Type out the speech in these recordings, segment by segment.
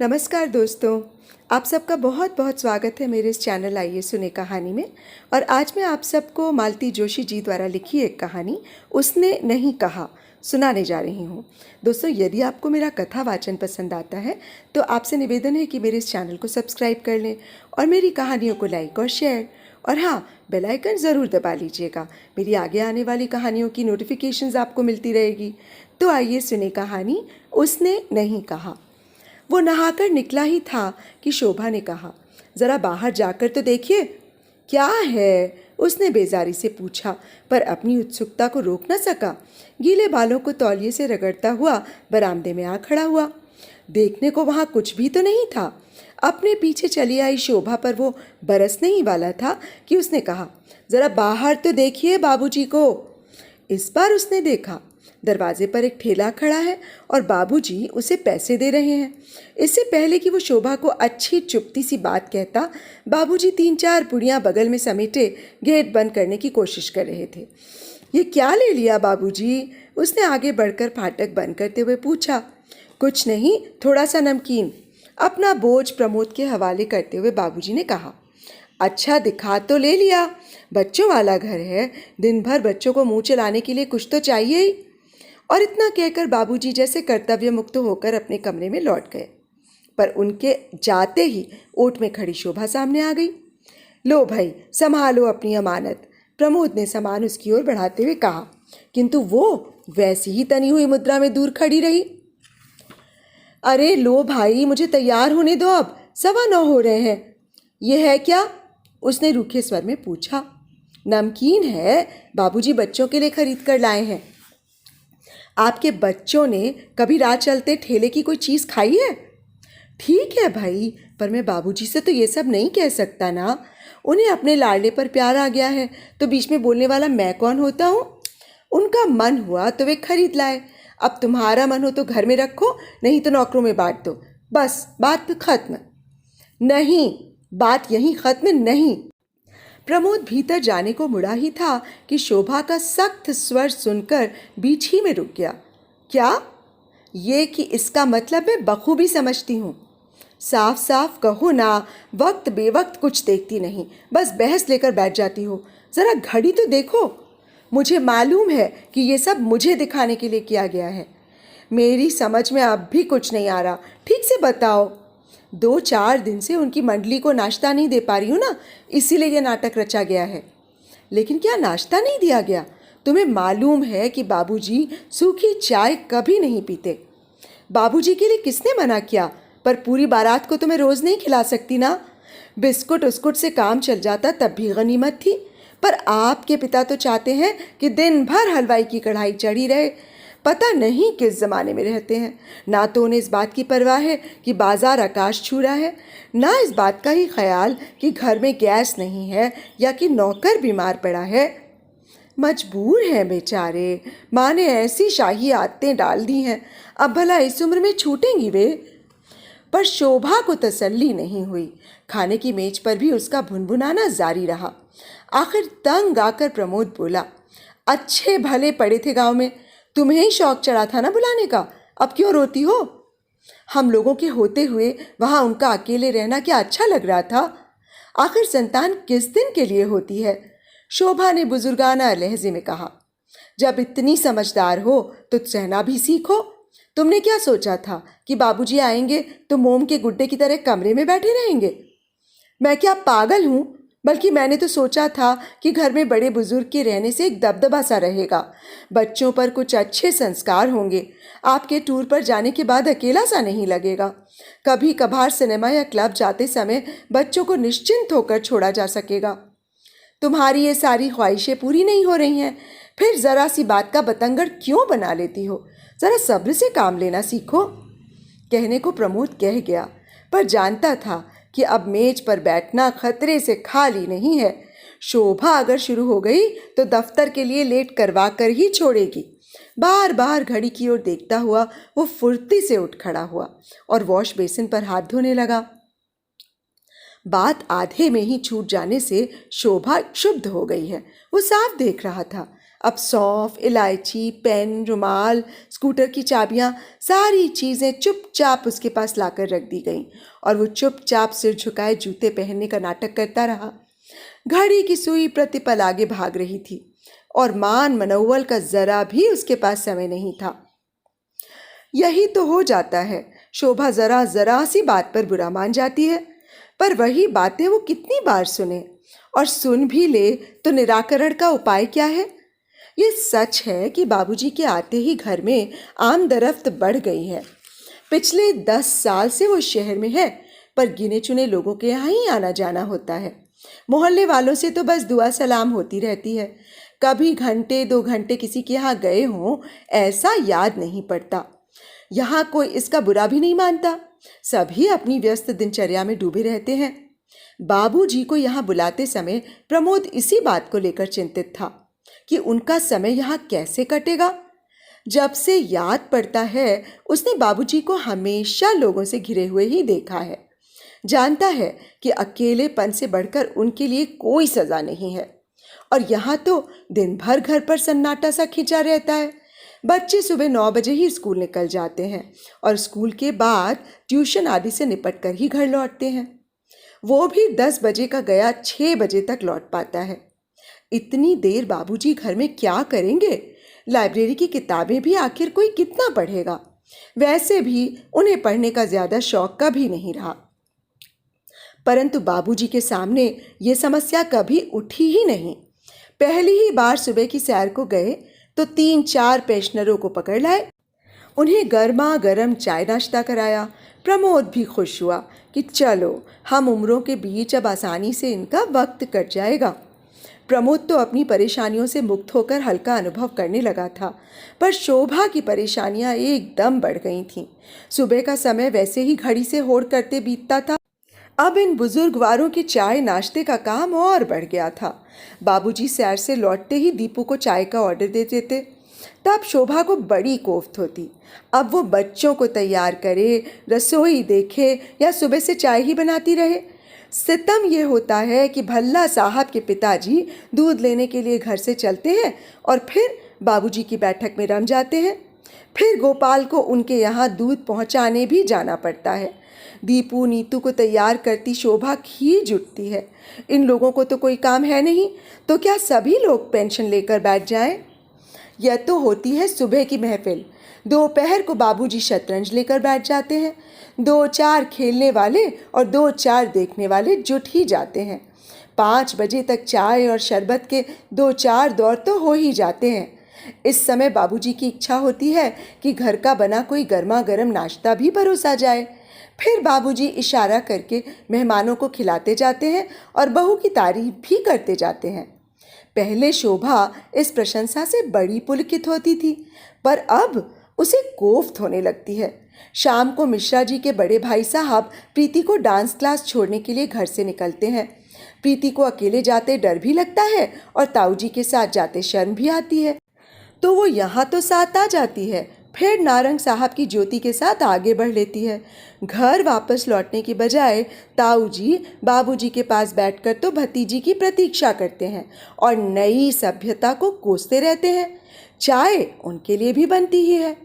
नमस्कार दोस्तों। आप सबका बहुत बहुत स्वागत है मेरे इस चैनल आइए सुने कहानी में। और आज मैं आप सबको मालती जोशी जी द्वारा लिखी एक कहानी उसने नहीं कहा सुनाने जा रही हूँ। दोस्तों, यदि आपको मेरा कथा वाचन पसंद आता है तो आपसे निवेदन है कि मेरे इस चैनल को सब्सक्राइब कर लें और मेरी कहानियों को लाइक और शेयर और हाँ, बेल आइकन ज़रूर दबा लीजिएगा। मेरी आगे आने वाली कहानियों की नोटिफिकेशंस आपको मिलती रहेगी। तो आइए सुने कहानी उसने नहीं कहा। वो नहाकर निकला ही था कि शोभा ने कहा, ज़रा बाहर जाकर तो देखिए। क्या है? उसने बेजारी से पूछा, पर अपनी उत्सुकता को रोक न सका। गीले बालों को तौलिए से रगड़ता हुआ बरामदे में आ खड़ा हुआ। देखने को वहाँ कुछ भी तो नहीं था। अपने पीछे चली आई शोभा पर वो बरसने ही वाला था कि उसने कहा, ज़रा बाहर तो देखिए बाबूजी को। इस बार उसने देखा, दरवाजे पर एक ठेला खड़ा है और बाबूजी उसे पैसे दे रहे हैं। इससे पहले कि वो शोभा को अच्छी चुपती सी बात कहता, बाबूजी 3-4 पुड़ियाँ बगल में समेटे गेट बंद करने की कोशिश कर रहे थे। ये क्या ले लिया बाबूजी? उसने आगे बढ़कर फाटक बंद करते हुए पूछा। कुछ नहीं, थोड़ा सा नमकीन। अपना बोझ प्रमोद के हवाले करते हुए बाबूजी ने कहा। अच्छा, दिखा तो ले लिया। बच्चों वाला घर है, दिन भर बच्चों को मुंह चलाने के लिए कुछ तो चाहिए ही। और इतना कहकर बाबूजी जैसे कर्तव्य मुक्त होकर अपने कमरे में लौट गए। पर उनके जाते ही ओट में खड़ी शोभा सामने आ गई। लो भाई, संभालो अपनी अमानत, प्रमोद ने सामान उसकी ओर बढ़ाते हुए कहा, किंतु वो वैसी ही तनी हुई मुद्रा में दूर खड़ी रही। अरे लो भाई, मुझे तैयार होने दो, अब 9:15 हो रहे हैं। ये है क्या? उसने रूखे स्वर में पूछा। नमकीन है, बाबूजी बच्चों के लिए खरीद कर लाए हैं। आपके बच्चों ने कभी रात चलते ठेले की कोई चीज़ खाई है? ठीक है भाई, पर मैं बाबूजी से तो ये सब नहीं कह सकता ना। उन्हें अपने लाडले पर प्यार आ गया है तो बीच में बोलने वाला मैं कौन होता हूँ? उनका मन हुआ तो वे खरीद लाए। अब तुम्हारा मन हो तो घर में रखो, नहीं तो नौकरों में बांट दो। बस बात खत्म। नहीं, बात यहीं खत्म नहीं। प्रमोद भीतर जाने को मुड़ा ही था कि शोभा का सख्त स्वर सुनकर बीच ही में रुक गया। क्या? ये कि इसका मतलब मैं बखूबी समझती हूँ। साफ साफ कहो ना, वक्त बेवक्त कुछ देखती नहीं, बस बहस लेकर बैठ जाती हो। ज़रा घड़ी तो देखो। मुझे मालूम है कि ये सब मुझे दिखाने के लिए किया गया है। मेरी समझ में अब भी कुछ नहीं आ रहा, ठीक से बताओ। 2-4 दिन से उनकी मंडली को नाश्ता नहीं दे पा रही हूँ ना, इसीलिए यह नाटक रचा गया है। लेकिन क्या नाश्ता नहीं दिया गया? तुम्हें मालूम है कि बाबूजी सूखी चाय कभी नहीं पीते। बाबूजी के लिए किसने मना किया? पर पूरी बारात को तो मैं रोज़ नहीं खिला सकती ना। बिस्कुट उस्कुट से काम चल जाता तब भी गनीमत थी। पर आपके पिता तो चाहते हैं कि दिन भर हलवाई की कढ़ाई चढ़ी रहे। पता नहीं किस ज़माने में रहते हैं। ना तो उन्हें इस बात की परवाह है कि बाजार आकाश छू रहा है, ना इस बात का ही ख्याल कि घर में गैस नहीं है या कि नौकर बीमार पड़ा है। मजबूर हैं बेचारे, माँ ने ऐसी शाही आदतें डाल दी हैं, अब भला इस उम्र में छूटेंगी वे? पर शोभा को तसल्ली नहीं हुई। खाने की मेज पर भी उसका भुनभुनाना जारी रहा। आखिर तंग आकर प्रमोद बोला, अच्छे भले पड़े थे गांव में, तुम्हें ही शौक चढ़ा था ना बुलाने का, अब क्यों रोती हो? हम लोगों के होते हुए वहाँ उनका अकेले रहना क्या अच्छा लग रहा था? आखिर संतान किस दिन के लिए होती है? शोभा ने बुजुर्गाना लहजे में कहा। जब इतनी समझदार हो तो सहना भी सीखो। तुमने क्या सोचा था कि बाबूजी आएंगे तो मोम के गुड्डे की तरह कमरे में बैठे रहेंगे? मैं क्या पागल हूँ? बल्कि मैंने तो सोचा था कि घर में बड़े बुजुर्ग के रहने से एक दबदबा सा रहेगा, बच्चों पर कुछ अच्छे संस्कार होंगे, आपके टूर पर जाने के बाद अकेला सा नहीं लगेगा, कभी कभार सिनेमा या क्लब जाते समय बच्चों को निश्चिंत होकर छोड़ा जा सकेगा। तुम्हारी ये सारी ख्वाहिशें पूरी नहीं हो रही हैं, फिर ज़रा सी बात का बतंगड़ क्यों बना लेती हो? ज़रा सब्र से काम लेना सीखो। कहने को प्रमोद कह गया, पर जानता था कि अब मेज पर बैठना खतरे से खाली नहीं है। शोभा अगर शुरू हो गई तो दफ्तर के लिए लेट करवा कर ही छोड़ेगी। बार बार घड़ी की ओर देखता हुआ वो फुर्ती से उठ खड़ा हुआ और वॉश बेसिन पर हाथ धोने लगा। बात आधे में ही छूट जाने से शोभा क्षुब्ध हो गई है। वो साफ देख रहा था अब सौंफ, इलायची, पेन, रुमाल, स्कूटर की चाबियां, सारी चीज़ें चुपचाप उसके पास लाकर रख दी गईं और वो चुपचाप सिर झुकाए जूते पहनने का नाटक करता रहा। घड़ी की सुई प्रतिपल आगे भाग रही थी और मान मनोवल का जरा भी उसके पास समय नहीं था। यही तो हो जाता है, शोभा जरा जरा सी बात पर बुरा मान जाती है, पर वही बातें वो कितनी बार सुने, और सुन भी ले तो निराकरण का उपाय क्या है। ये सच है कि बाबूजी के आते ही घर में आमदरफ्त बढ़ गई है। पिछले 10 साल से वो शहर में है, पर गिने चुने लोगों के यहाँ ही आना जाना होता है। मोहल्ले वालों से तो बस दुआ सलाम होती रहती है। कभी घंटे 2 घंटे किसी के यहाँ गए हों ऐसा याद नहीं पड़ता। यहाँ कोई इसका बुरा भी नहीं मानता, सभी अपनी व्यस्त दिनचर्या में डूबे रहते हैं। बाबूजी को यहाँ बुलाते समय प्रमोद इसी बात को लेकर चिंतित था कि उनका समय यहाँ कैसे कटेगा। जब से याद पड़ता है उसने बाबूजी को हमेशा लोगों से घिरे हुए ही देखा है। जानता है कि अकेलेपन से बढ़कर उनके लिए कोई सजा नहीं है, और यहाँ तो दिन भर घर पर सन्नाटा सा खिंचा रहता है। बच्चे सुबह 9 बजे ही स्कूल निकल जाते हैं और स्कूल के बाद ट्यूशन आदि से निपट कर ही घर लौटते हैं। वो भी 10 बजे का गया 6 बजे तक लौट पाता है। इतनी देर बाबूजी घर में क्या करेंगे? लाइब्रेरी की किताबें भी आखिर कोई कितना पढ़ेगा? वैसे भी उन्हें पढ़ने का ज़्यादा शौक कभी नहीं रहा, परंतु बाबूजी के सामने ये समस्या कभी उठी ही नहीं। पहली ही बार सुबह की सैर को गए तो 3-4 पेंशनरों को पकड़ लाए, उन्हें गर्मा गर्म चाय नाश्ता कराया। प्रमोद भी खुश हुआ कि चलो हम उम्रों के बीच अब आसानी से इनका वक्त कट जाएगा। प्रमोद तो अपनी परेशानियों से मुक्त होकर हल्का अनुभव करने लगा था, पर शोभा की परेशानियां एकदम बढ़ गई थीं। सुबह का समय वैसे ही घड़ी से होड़ करते बीतता था, अब इन बुजुर्गवारों के चाय नाश्ते का काम और बढ़ गया था। बाबूजी सैर से लौटते ही दीपू को चाय का ऑर्डर दे देते, तब शोभा को बड़ी कोफ्त होती। अब वो बच्चों को तैयार करे, रसोई देखे या सुबह से चाय ही बनाती रहे। सितम ये होता है कि भल्ला साहब के पिताजी दूध लेने के लिए घर से चलते हैं और फिर बाबूजी की बैठक में रम जाते हैं। फिर गोपाल को उनके यहाँ दूध पहुँचाने भी जाना पड़ता है। दीपू नीतू को तैयार करती शोभा खींच उठती है। इन लोगों को तो कोई काम है नहीं, तो क्या सभी लोग पेंशन लेकर बैठ जाएं? यह तो होती है सुबह की महफिल। दोपहर को बाबूजी शतरंज लेकर बैठ जाते हैं। 2-4 खेलने वाले और 2-4 देखने वाले जुट ही जाते हैं। 5 बजे तक चाय और शरबत के 2-4 दौर तो हो ही जाते हैं। इस समय बाबूजी की इच्छा होती है कि घर का बना कोई गर्मा गर्म नाश्ता भी परोसा जाए। फिर बाबूजी इशारा करके मेहमानों को खिलाते जाते हैं और बहू की तारीफ भी करते जाते हैं। पहले शोभा इस प्रशंसा से बड़ी पुलकित होती थी, पर अब उसे कोफ्त होने लगती है। शाम को मिश्रा जी के बड़े भाई साहब प्रीति को डांस क्लास छोड़ने के लिए घर से निकलते हैं। प्रीति को अकेले जाते डर भी लगता है और ताऊ जी के साथ जाते शर्म भी आती है, तो वो यहाँ तो साथ आ जाती है, फिर नारंग साहब की ज्योति के साथ आगे बढ़ लेती है। घर वापस लौटने की बजाय ताऊ जी बाबूजी के पास बैठकर तो भतीजी की प्रतीक्षा करते हैं और नई सभ्यता को कोसते रहते हैं। चाय उनके लिए भी बनती ही है।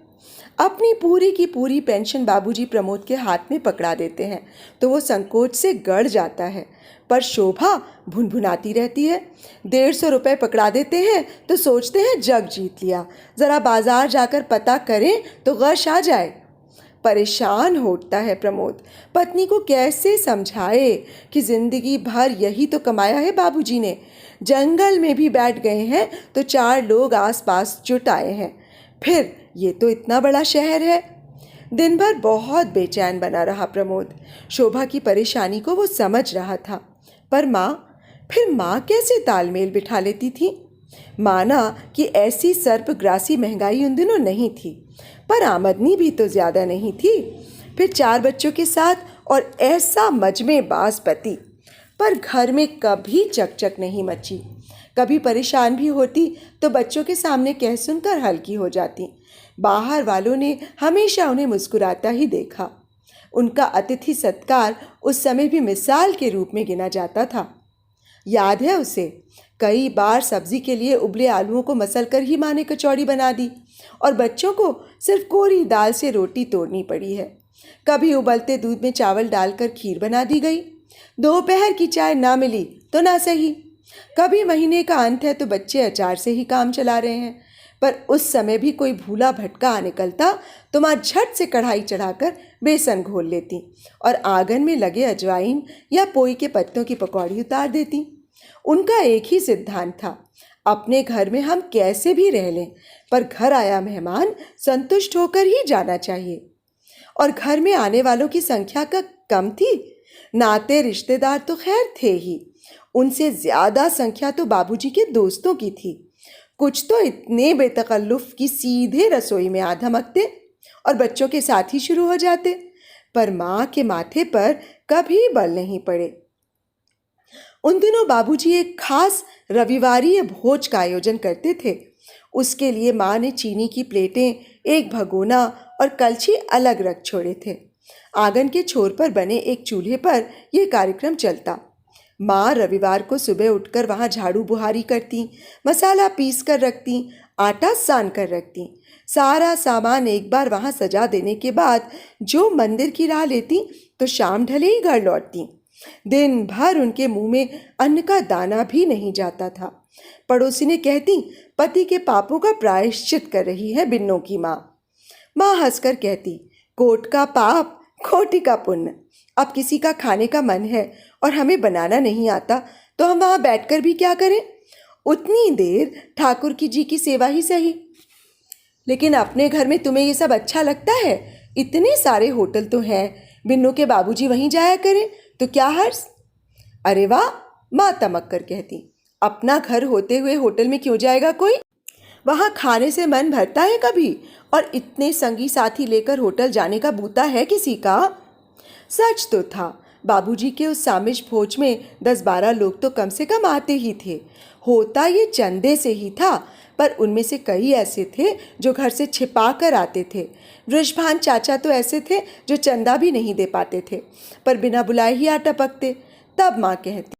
अपनी पूरी की पूरी पेंशन बाबूजी प्रमोद के हाथ में पकड़ा देते हैं तो वो संकोच से गड़ जाता है, पर शोभा भुनभुनाती रहती है। 150 रुपये पकड़ा देते हैं तो सोचते हैं जग जीत लिया, ज़रा बाजार जाकर पता करें तो गश आ जाए। परेशान होता है प्रमोद, पत्नी को कैसे समझाए कि जिंदगी भर यही तो कमाया है बाबूजी ने। जंगल में भी बैठ गए हैं तो 4 लोग आसपास जुट आए हैं, फिर ये तो इतना बड़ा शहर है। दिन भर बहुत बेचैन बना रहा प्रमोद। शोभा की परेशानी को वो समझ रहा था, पर माँ कैसे तालमेल बिठा लेती थी। माना कि ऐसी सर्पग्रासी महंगाई उन दिनों नहीं थी, पर आमदनी भी तो ज़्यादा नहीं थी। फिर 4 बच्चों के साथ और ऐसा मजमेबाज पति, पर घर में कभी चकचक नहीं मची। कभी परेशान भी होती तो बच्चों के सामने कह सुनकर हल्की हो जाती। बाहर वालों ने हमेशा उन्हें मुस्कुराता ही देखा। उनका अतिथि सत्कार उस समय भी मिसाल के रूप में गिना जाता था। याद है उसे, कई बार सब्जी के लिए उबले आलूओं को मसलकर ही माँ ने कचौड़ी बना दी और बच्चों को सिर्फ कोरी दाल से रोटी तोड़नी पड़ी है। कभी उबलते दूध में चावल डालकर खीर बना दी गई। दोपहर की चाय ना मिली तो ना सही। कभी महीने का अंत है तो बच्चे अचार से ही काम चला रहे हैं, पर उस समय भी कोई भूला भटका आ निकलता तो माँ झट से कढ़ाई चढ़ाकर बेसन घोल लेती और आंगन में लगे अजवाइन या पोई के पत्तों की पकौड़ी उतार देती। उनका एक ही सिद्धांत था, अपने घर में हम कैसे भी रह लें, पर घर आया मेहमान संतुष्ट होकर ही जाना चाहिए। और घर में आने वालों की संख्या का कम थी, नाते रिश्तेदार तो खैर थे ही, उनसे ज़्यादा संख्या तो बाबूजी के दोस्तों की थी। कुछ तो इतने बेतकल्लुफ़ कि सीधे रसोई में आ धमकते और बच्चों के साथ ही शुरू हो जाते, पर माँ के माथे पर कभी बल नहीं पड़े। उन दिनों बाबूजी एक खास रविवारीय भोज का आयोजन करते थे। उसके लिए माँ ने चीनी की प्लेटें, एक भगोना और कलछी अलग रख छोड़े थे। आंगन के छोर पर बने एक चूल्हे पर यह कार्यक्रम चलता। माँ रविवार को सुबह उठकर वहाँ झाड़ू बुहारी करती, मसाला पीस कर रखती, आटा सान कर रखती। सारा सामान एक बार वहाँ सजा देने के बाद जो मंदिर की राह लेती तो शाम ढले ही घर लौटती। दिन भर उनके मुंह में अन्न का दाना भी नहीं जाता था। पड़ोसी ने कहती, पति के पापों का प्रायश्चित कर रही है बिन्नों की माँ। माँ हंसकर कहती, कोट का पाप खोटी का पुण्य। अब किसी का खाने का मन है और हमें बनाना नहीं आता तो हम वहाँ बैठकर भी क्या करें? उतनी देर ठाकुर की जी की सेवा ही सही। लेकिन अपने घर में तुम्हें ये सब अच्छा लगता है? इतने सारे होटल तो हैं, बिन्नों के बाबूजी वहीं जाया करें तो क्या हर्ष? अरे वाह, माँ तमक कर कहती, अपना घर होते हुए होटल में क्यों जाएगा कोई? वहाँ खाने से मन भरता है कभी? और इतने संगी साथी लेकर होटल जाने का बूता है किसी का? सच तो था, बाबूजी के उस सामिज भोज में 10-12 लोग तो कम से कम आते ही थे। होता ये चंदे से ही था, पर उनमें से कई ऐसे थे जो घर से छिपा कर आते थे। वृषभान चाचा तो ऐसे थे जो चंदा भी नहीं दे पाते थे, पर बिना बुलाए ही आ टपकते। तब माँ कहती,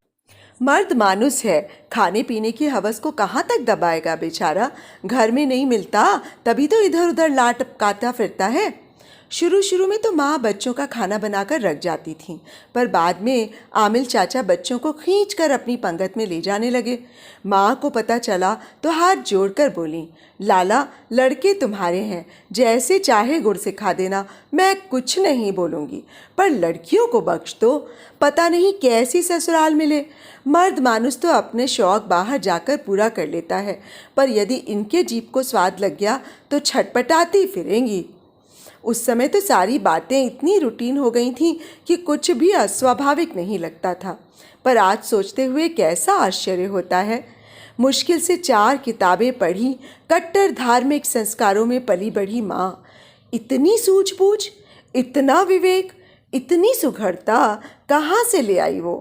मर्द मानुस है, खाने पीने की हवस को कहाँ तक दबाएगा बेचारा? घर में नहीं मिलता तभी तो इधर उधर लाट टपकाता फिरता है। शुरू में तो माँ बच्चों का खाना बनाकर रख जाती थीं, पर बाद में आमिल चाचा बच्चों को खींचकर अपनी पंगत में ले जाने लगे। माँ को पता चला तो हाथ जोड़कर बोली, लाला लड़के तुम्हारे हैं, जैसे चाहे गुड़ सिखा देना, मैं कुछ नहीं बोलूँगी, पर लड़कियों को बख्श दो। पता नहीं कैसी ससुराल मिले। मर्द मानुस तो अपने शौक बाहर जाकर पूरा कर लेता है, पर यदि इनके जीभ को स्वाद लग गया तो छटपटाती फिरेंगी। उस समय तो सारी बातें इतनी रूटीन हो गई थीं कि कुछ भी अस्वाभाविक नहीं लगता था, पर आज सोचते हुए कैसा आश्चर्य होता है। मुश्किल से 4 किताबें पढ़ी, कट्टर धार्मिक संस्कारों में पली बढ़ी माँ, इतनी सूझबूझ, इतना विवेक, इतनी सुघड़ता कहाँ से ले आई वो?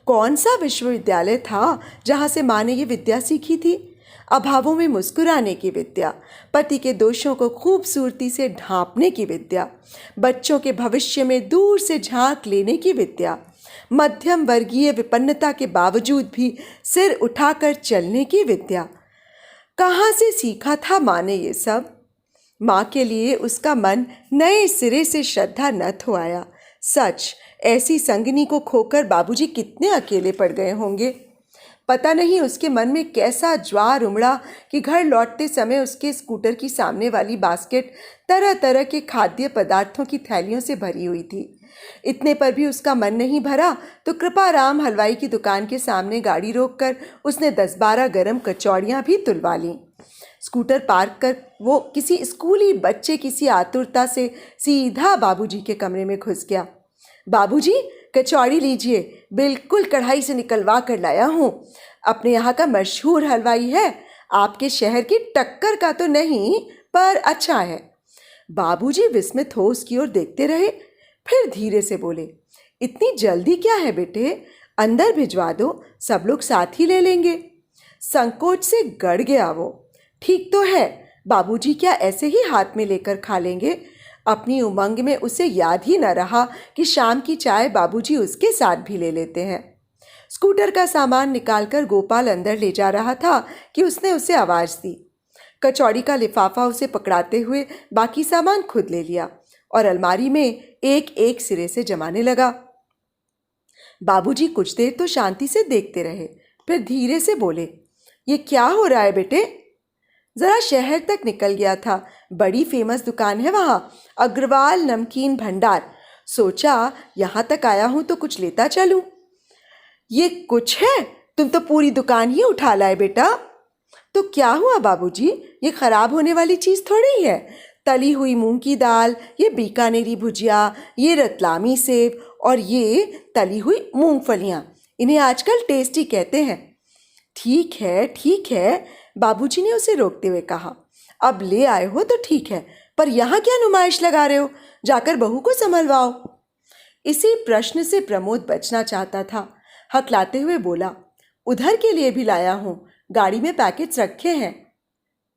कौन सा विश्वविद्यालय था जहाँ से माँ ने ये विद्या सीखी थी? अभावों में मुस्कुराने की विद्या, पति के दोषों को खूबसूरती से ढांपने की विद्या, बच्चों के भविष्य में दूर से झांक लेने की विद्या, मध्यम वर्गीय विपन्नता के बावजूद भी सिर उठाकर चलने की विद्या। कहाँ से सीखा था माँ ने ये सब? माँ के लिए उसका मन नए सिरे से श्रद्धा न धोआया। सच, ऐसी संगिनी को खोकर बाबूजी कितने अकेले पड़ गए होंगे। पता नहीं उसके मन में कैसा ज्वार उमड़ा कि घर लौटते समय उसके स्कूटर की सामने वाली बास्केट तरह तरह के खाद्य पदार्थों की थैलियों से भरी हुई थी। इतने पर भी उसका मन नहीं भरा तो कृपाराम हलवाई की दुकान के सामने गाड़ी रोककर उसने 10-12 गरम कचौड़ियाँ भी तुलवा लीं। स्कूटर पार्क कर वो किसी स्कूली बच्चे किसी आतुरता से सीधा बाबूजी के कमरे में घुस गया। बाबूजी, कचौड़ी लीजिए, बिल्कुल कढ़ाई से निकलवा कर लाया हूँ। अपने यहाँ का मशहूर हलवाई है, आपके शहर की टक्कर का तो नहीं, पर अच्छा है। बाबूजी विस्मित हो उसकी ओर देखते रहे, फिर धीरे से बोले, इतनी जल्दी क्या है बेटे? अंदर भिजवा दो, सब लोग साथ ही ले लेंगे। संकोच से गड़ गया वो। ठीक तो है, बाबूजी क्या ऐसे ही हाथ में लेकर खा लेंगे? अपनी उमंग में उसे याद ही न रहा कि शाम की चाय बाबूजी उसके साथ भी ले लेते हैं। स्कूटर का सामान निकालकर गोपाल अंदर ले जा रहा था कि उसने उसे आवाज दी। कचौड़ी का लिफाफा उसे पकड़ाते हुए बाकी सामान खुद ले लिया और अलमारी में एक एक सिरे से जमाने लगा। बाबूजी कुछ देर तो शांति से देखते रहे, फिर धीरे से बोले, ये क्या हो रहा है बेटे? जरा शहर तक निकल गया था, बड़ी फेमस दुकान है वहां, अग्रवाल नमकीन भंडार। सोचा यहाँ तक आया हूं तो कुछ लेता चलूं। ये कुछ है? तुम तो पूरी दुकान ही उठा लाए बेटा। तो क्या हुआ बाबूजी, ये खराब होने वाली चीज थोड़ी है। तली हुई मूंग की दाल, ये बीकानेरी भुजिया, ये रतलामी सेब और ये तली हुई मूंगफलियां, इन्हें आजकल टेस्टी कहते हैं। ठीक है, बाबूजी ने उसे रोकते हुए कहा। अब ले आए हो तो ठीक है, पर यहाँ क्या नुमाइश लगा रहे हो? जाकर बहू को संभलवाओ। इसी प्रश्न से प्रमोद बचना चाहता था। हकलाते हुए बोला, उधर के लिए भी लाया हूं, गाड़ी में पैकेट्स रखे हैं।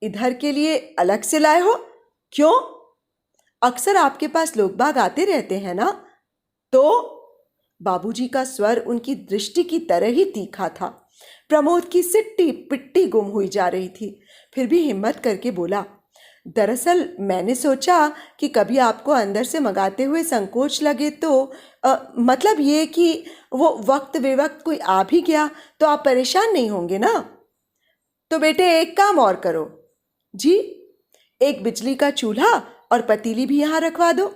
इधर के लिए अलग से लाए हो? क्यों? अक्सर आपके पास लोग बाग आते रहते हैं ना। तो बाबूजी का स्वर उनकी दृष्टि की तरह ही तीखा था। प्रमोद की सिट्टी पिट्टी गुम हुई जा रही थी, फिर भी हिम्मत करके बोला, दरअसल मैंने सोचा कि कभी आपको अंदर से मंगाते हुए संकोच लगे तो मतलब ये कि वो वक्त बेवक्त कोई आ भी गया तो आप परेशान नहीं होंगे ना। तो बेटे एक काम और करो। जी? एक बिजली का चूल्हा और पतीली भी यहाँ रखवा दो।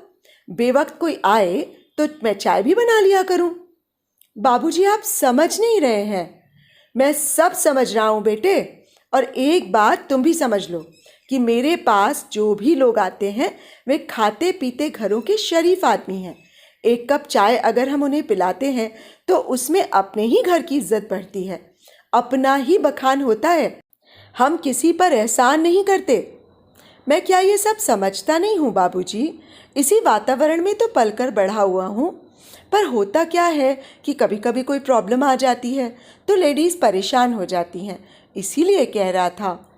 बेवक्त कोई आए तो मैं चाय भी बना लिया करूं। बाबूजी आप समझ नहीं रहे हैं। मैं सब समझ रहा हूं बेटे, और एक बात तुम भी समझ लो कि मेरे पास जो भी लोग आते हैं वे खाते पीते घरों के शरीफ आदमी हैं। एक कप चाय अगर हम उन्हें पिलाते हैं तो उसमें अपने ही घर की इज्जत बढ़ती है, अपना ही बखान होता है। हम किसी पर एहसान नहीं करते। मैं क्या ये सब समझता नहीं हूँ बाबूजी? इसी वातावरण में तो पलकर बढ़ा हुआ हूँ। पर होता क्या है कि कभी कभी कोई प्रॉब्लम आ जाती है तो लेडीज़ परेशान हो जाती हैं, इसीलिए कह रहा था।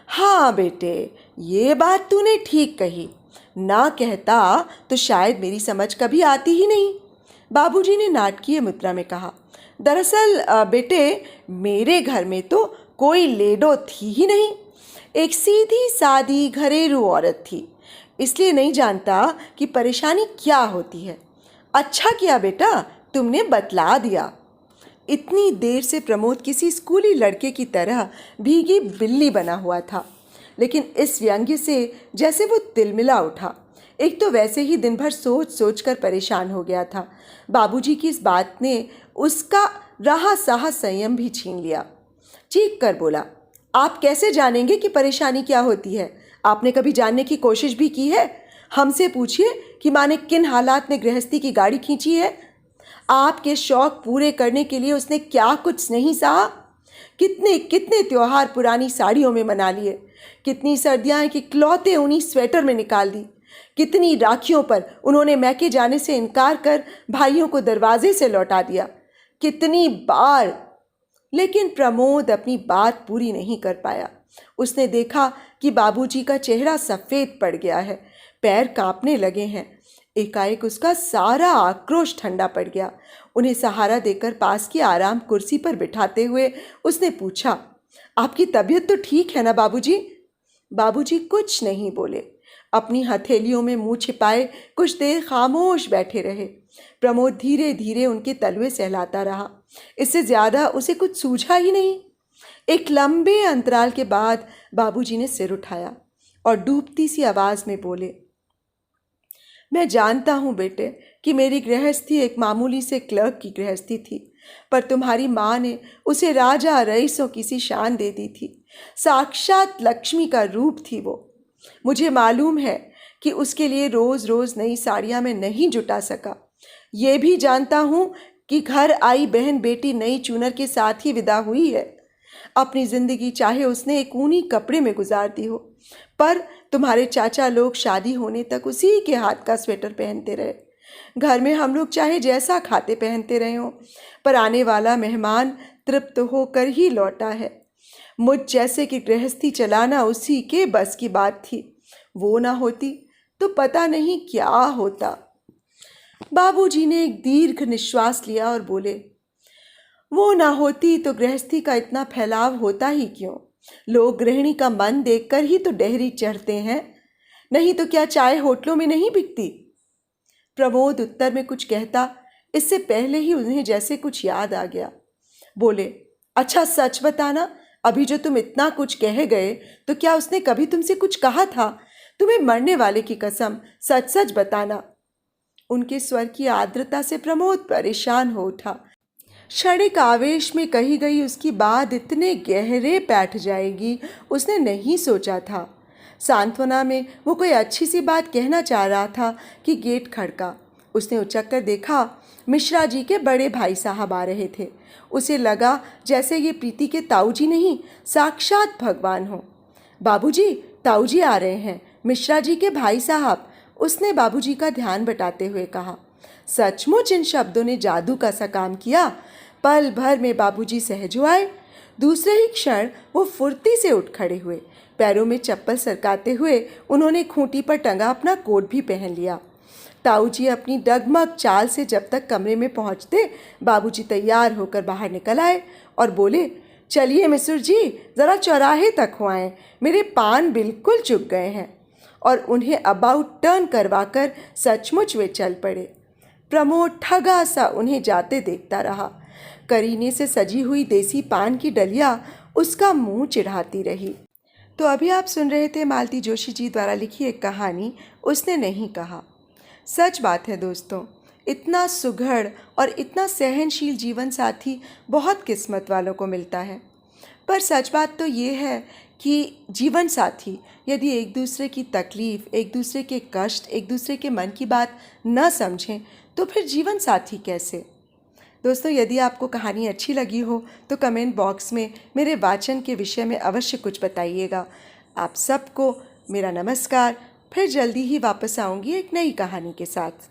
हाँ बेटे, ये बात तूने ठीक कही। ना कहता तो शायद मेरी समझ कभी आती ही नहीं। बाबूजी ने नाटकीय मुद्रा में कहा। दरअसल बेटे, मेरे घर में तो कोई लेडो थी ही नहीं। एक सीधी सादी घरेलू औरत थी, इसलिए नहीं जानता कि परेशानी क्या होती है। अच्छा किया बेटा, तुमने बतला दिया। इतनी देर से प्रमोद किसी स्कूली लड़के की तरह भीगी बिल्ली बना हुआ था, लेकिन इस व्यंग्य से जैसे वो तिलमिला उठा। एक तो वैसे ही दिन भर सोच सोच कर परेशान हो गया था। बाबूजी की इस बात ने उसका रहा सहा संयम भी छीन लिया। चीख कर बोला, आप कैसे जानेंगे कि परेशानी क्या होती है? आपने कभी जानने की कोशिश भी की है? हमसे पूछिए कि माँ ने किन हालात में गृहस्थी की गाड़ी खींची है। आपके शौक पूरे करने के लिए उसने क्या कुछ नहीं सहा। कितने कितने त्योहार पुरानी साड़ियों में मना लिए, कितनी सर्दियाँ की इकलौते ऊनी स्वेटर में निकाल दी, कितनी राखियों पर उन्होंने मैके जाने से इनकार कर भाइयों को दरवाजे से लौटा दिया, कितनी बार। लेकिन प्रमोद अपनी बात पूरी नहीं कर पाया। उसने देखा कि बाबूजी का चेहरा सफ़ेद पड़ गया है, पैर कांपने लगे हैं। एकाएक उसका सारा आक्रोश ठंडा पड़ गया। उन्हें सहारा देकर पास की आराम कुर्सी पर बिठाते हुए उसने पूछा, आपकी तबीयत तो ठीक है ना बाबूजी? बाबूजी कुछ नहीं बोले, अपनी हथेलियों में मुंह छिपाए कुछ देर खामोश बैठे रहे। प्रमोद धीरे धीरे उनके तलवे सहलाता रहा। इससे ज़्यादा उसे कुछ सूझा ही नहीं। एक लंबे अंतराल के बाद बाबूजी ने सिर उठाया और डूबती सी आवाज़ में बोले, मैं जानता हूँ बेटे कि मेरी गृहस्थी एक मामूली से क्लर्क की गृहस्थी थी, पर तुम्हारी माँ ने उसे राजा रईसों की सी शान दे दी थी। साक्षात लक्ष्मी का रूप थी वो। मुझे मालूम है कि उसके लिए रोज़ रोज़ नई साड़ियाँ मैं नहीं जुटा सका। ये भी जानता हूँ कि घर आई बहन बेटी नई चूनर के साथ ही विदा हुई है। अपनी जिंदगी चाहे उसने एक ऊनी कपड़े में गुजार दी हो, पर तुम्हारे चाचा लोग शादी होने तक उसी के हाथ का स्वेटर पहनते रहे। घर में हम लोग चाहे जैसा खाते पहनते रहे हों, पर आने वाला मेहमान तृप्त होकर ही लौटा है। मुझ जैसे कि गृहस्थी चलाना उसी के बस की बात थी। वो ना होती तो पता नहीं क्या होता। बाबूजी ने एक दीर्घ निश्वास लिया और बोले, वो ना होती तो गृहस्थी का इतना फैलाव होता ही क्यों। लोग गृहिणी का मन देखकर ही तो डेहरी चढ़ते हैं, नहीं तो क्या चाय होटलों में नहीं बिकती। प्रमोद उत्तर में कुछ कहता, इससे पहले ही उन्हें जैसे कुछ याद आ गया। बोले, अच्छा सच बताना, अभी जो तुम इतना कुछ कह गए तो क्या उसने कभी तुमसे कुछ कहा था? तुम्हें मरने वाले की कसम, सच सच बताना। उनके स्वर की आर्द्रता से प्रमोद परेशान हो उठा। क्षणिक आवेश में कही गई उसकी बात इतने गहरे बैठ जाएगी उसने नहीं सोचा था। सांत्वना में वो कोई अच्छी सी बात कहना चाह रहा था कि गेट खड़का। उसने उचक कर देखा, मिश्रा जी के बड़े भाई साहब आ रहे थे। उसे लगा जैसे ये प्रीति के ताऊजी नहीं, साक्षात भगवान हो। बाबूजी, ताऊजी आ रहे हैं, मिश्रा जी के भाई साहब, उसने बाबूजी का ध्यान बटाते हुए कहा। सचमुच इन शब्दों ने जादू का सा काम किया। पल भर में बाबूजी सहज हो आए। दूसरे ही क्षण वो फुर्ती से उठ खड़े हुए। पैरों में चप्पल सरकाते हुए उन्होंने खूंटी पर टंगा अपना कोट भी पहन लिया। ताऊजी अपनी डगमग चाल से जब तक कमरे में पहुंचते, बाबूजी तैयार होकर बाहर निकल आए और बोले, चलिए मिसुर जी, ज़रा चौराहे तक हो आएं, मेरे पान बिल्कुल चुक गए हैं। और उन्हें अबाउट टर्न करवाकर सचमुच वे चल पड़े। प्रमोद ठगा सा उन्हें जाते देखता रहा। करीने से सजी हुई देसी पान की डलिया उसका मुंह चिढ़ाती रही। तो अभी आप सुन रहे थे मालती जोशी जी द्वारा लिखी एक कहानी, उसने नहीं कहा। सच बात है दोस्तों, इतना सुघड़ और इतना सहनशील जीवन साथी बहुत किस्मत वालों को मिलता है। पर सच बात तो ये है कि जीवन साथी यदि एक दूसरे की तकलीफ़, एक दूसरे के कष्ट, एक दूसरे के मन की बात न समझें तो फिर जीवन साथी कैसे। दोस्तों, यदि आपको कहानी अच्छी लगी हो तो कमेंट बॉक्स में मेरे वाचन के विषय में अवश्य कुछ बताइएगा। आप सबको मेरा नमस्कार। फिर जल्दी ही वापस आऊँगी एक नई कहानी के साथ।